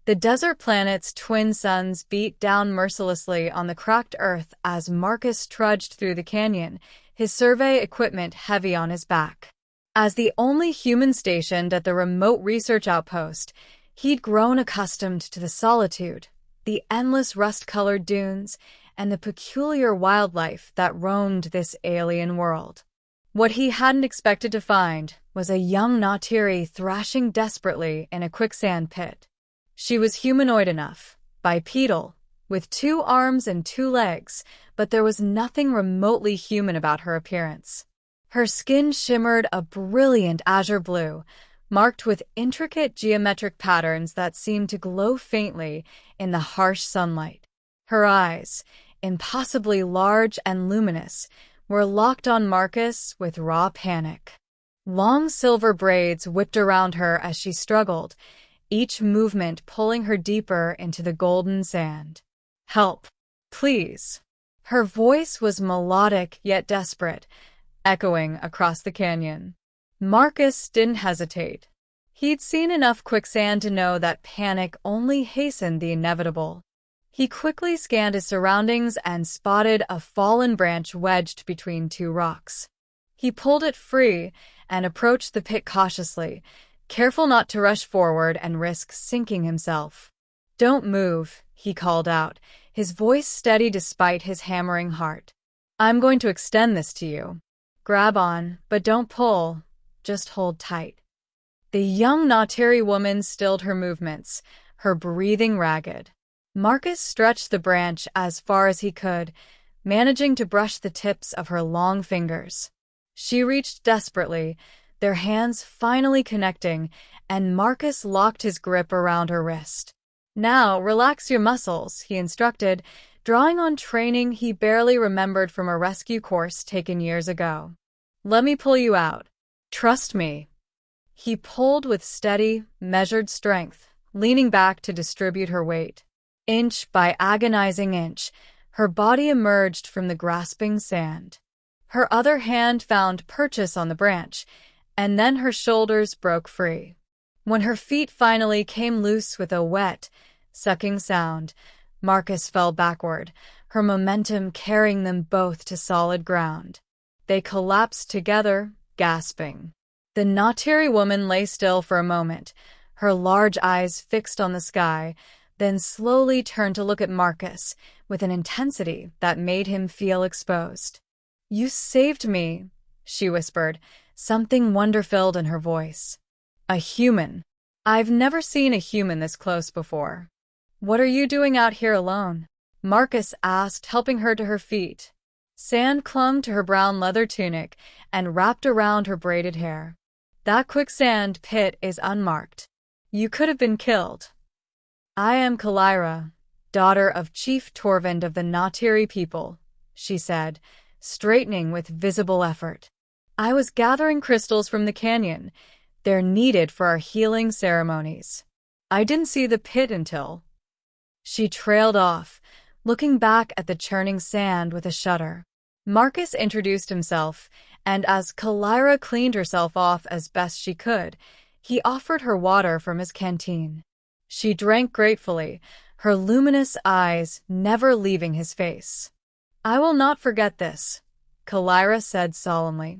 The desert planet's twin suns beat down mercilessly on the cracked earth as Marcus trudged through the canyon, his survey equipment heavy on his back. As the only human stationed at the remote research outpost, he'd grown accustomed to the solitude, the endless rust-colored dunes, and the peculiar wildlife that roamed this alien world. What he hadn't expected to find was a young Nautiri thrashing desperately in a quicksand pit. She was humanoid enough, bipedal, with 2 arms and 2 legs, but there was nothing remotely human about her appearance. Her skin shimmered a brilliant azure blue, marked with intricate geometric patterns that seemed to glow faintly in the harsh sunlight. Her eyes, impossibly large and luminous, were locked on Marcus with raw panic. Long silver braids whipped around her as she struggled, each movement pulling her deeper into the golden sand. "Help, please." Her voice was melodic yet desperate, echoing across the canyon. Marcus didn't hesitate. He'd seen enough quicksand to know that panic only hastened the inevitable. He quickly scanned his surroundings and spotted a fallen branch wedged between 2 rocks. He pulled it free and approached the pit cautiously, careful not to rush forward and risk sinking himself. "Don't move," he called out, his voice steady despite his hammering heart. "I'm going to extend this to you. Grab on, but don't pull. Just hold tight." The young Nautiri woman stilled her movements, her breathing ragged. Marcus stretched the branch as far as he could, managing to brush the tips of her long fingers. She reached desperately, their hands finally connecting, and Marcus locked his grip around her wrist. "Now, relax your muscles," he instructed, drawing on training he barely remembered from a rescue course taken years ago. "Let me pull you out. Trust me." He pulled with steady, measured strength, leaning back to distribute her weight. Inch by agonizing inch, her body emerged from the grasping sand. Her other hand found purchase on the branch, and then her shoulders broke free. When her feet finally came loose with a wet, sucking sound, Marcus fell backward, her momentum carrying them both to solid ground. They collapsed together, gasping. The Nautiri woman lay still for a moment, her large eyes fixed on the sky, then slowly turned to look at Marcus with an intensity that made him feel exposed. "You saved me," she whispered, something wonder-filled in her voice. "A human. I've never seen a human this close before." "What are you doing out here alone?" Marcus asked, helping her to her feet. Sand clung to her brown leather tunic and wrapped around her braided hair. "That quicksand pit is unmarked. You could have been killed." "I am Kalyra, daughter of Chief Torvand of the Nautiri people," she said, straightening with visible effort. "I was gathering crystals from the canyon. They're needed for our healing ceremonies. I didn't see the pit until—" She trailed off, looking back at the churning sand with a shudder. Marcus introduced himself, and as Kalyra cleaned herself off as best she could, he offered her water from his canteen. She drank gratefully, her luminous eyes never leaving his face. "I will not forget this," Kalyra said solemnly.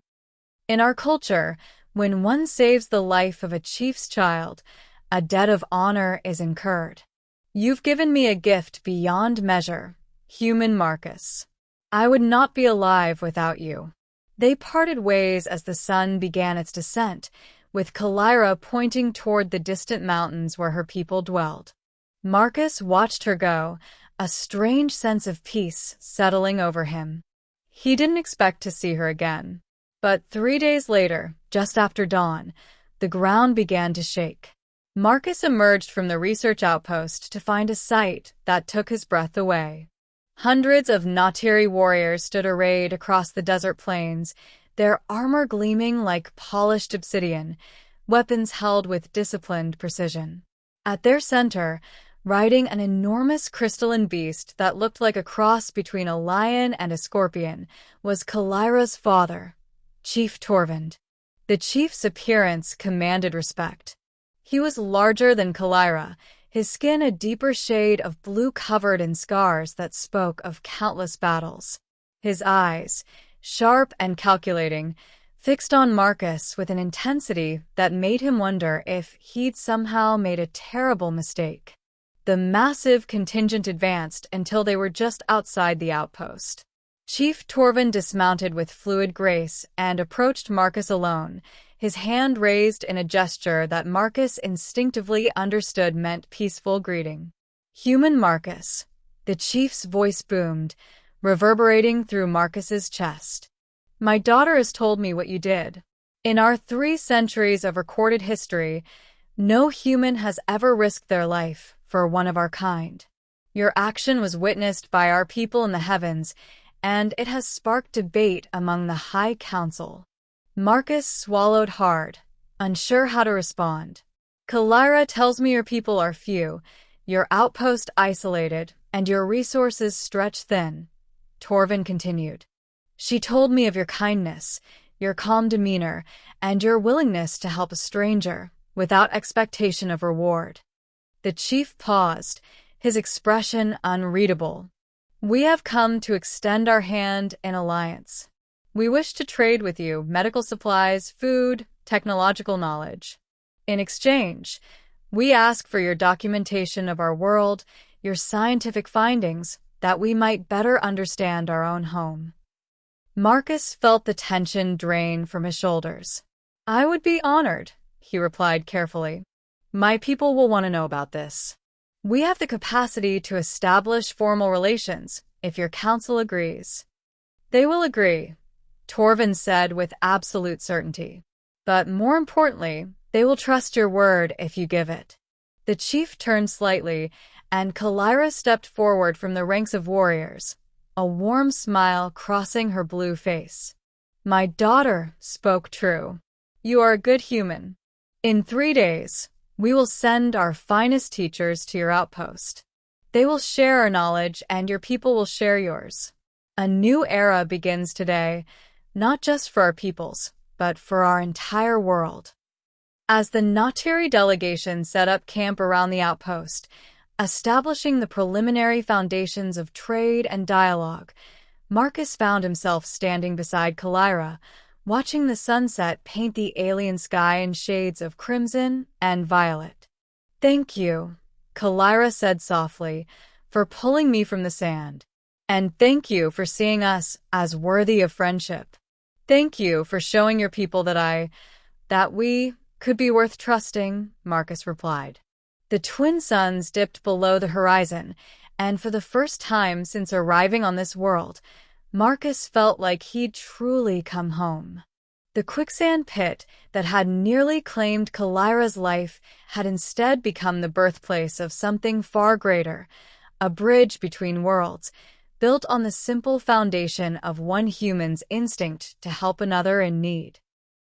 "In our culture, when one saves the life of a chief's child, a debt of honor is incurred. You've given me a gift beyond measure, human Marcus. I would not be alive without you." They parted ways as the sun began its descent, with Kalyra pointing toward the distant mountains where her people dwelled. Marcus watched her go, a strange sense of peace settling over him. He didn't expect to see her again. But 3 days later, just after dawn, the ground began to shake. Marcus emerged from the research outpost to find a sight that took his breath away. Hundreds of Nautiri warriors stood arrayed across the desert plains, their armor gleaming like polished obsidian, weapons held with disciplined precision. At their center, riding an enormous crystalline beast that looked like a cross between a lion and a scorpion, was Kalyra's father, Chief Torvand. The chief's appearance commanded respect. He was larger than Kalyra, his skin a deeper shade of blue covered in scars that spoke of countless battles. His eyes, sharp and calculating, fixed on Marcus with an intensity that made him wonder if he'd somehow made a terrible mistake. The massive contingent advanced until they were just outside the outpost. Chief Torvin dismounted with fluid grace and approached Marcus alone, his hand raised in a gesture that Marcus instinctively understood meant peaceful greeting. "Human Marcus," the chief's voice boomed, reverberating through Marcus's chest. "My daughter has told me what you did. In our 3 centuries of recorded history, no human has ever risked their life for one of our kind. Your action was witnessed by our people in the heavens, and it has sparked debate among the High Council." Marcus swallowed hard, unsure how to respond. "Kalyra tells me your people are few, your outpost isolated, and your resources stretched thin," Torvin continued. "She told me of your kindness, your calm demeanor, and your willingness to help a stranger without expectation of reward." The chief paused, his expression unreadable. "We have come to extend our hand in alliance. We wish to trade with you medical supplies, food, technological knowledge. In exchange, we ask for your documentation of our world, your scientific findings, that we might better understand our own home." Marcus felt the tension drain from his shoulders. "I would be honored," he replied carefully. "My people will want to know about this. We have the capacity to establish formal relations, if your council agrees." "They will agree," Torvin said with absolute certainty. "But more importantly, they will trust your word if you give it." The chief turned slightly, and Kalyra stepped forward from the ranks of warriors, a warm smile crossing her blue face. "My daughter spoke true. You are a good human. In 3 days, we will send our finest teachers to your outpost. They will share our knowledge, and your people will share yours. A new era begins today, not just for our peoples, but for our entire world." As the Natiri delegation set up camp around the outpost, establishing the preliminary foundations of trade and dialogue, Marcus found himself standing beside Kalyra, watching the sunset paint the alien sky in shades of crimson and violet. "Thank you," Kalyra said softly, "for pulling me from the sand. And thank you for seeing us as worthy of friendship. Thank you for showing your people that we could be worth trusting," Marcus replied. The twin suns dipped below the horizon, and for the first time since arriving on this world, Marcus felt like he'd truly come home. The quicksand pit that had nearly claimed Kalyra's life had instead become the birthplace of something far greater, a bridge between worlds, built on the simple foundation of one human's instinct to help another in need.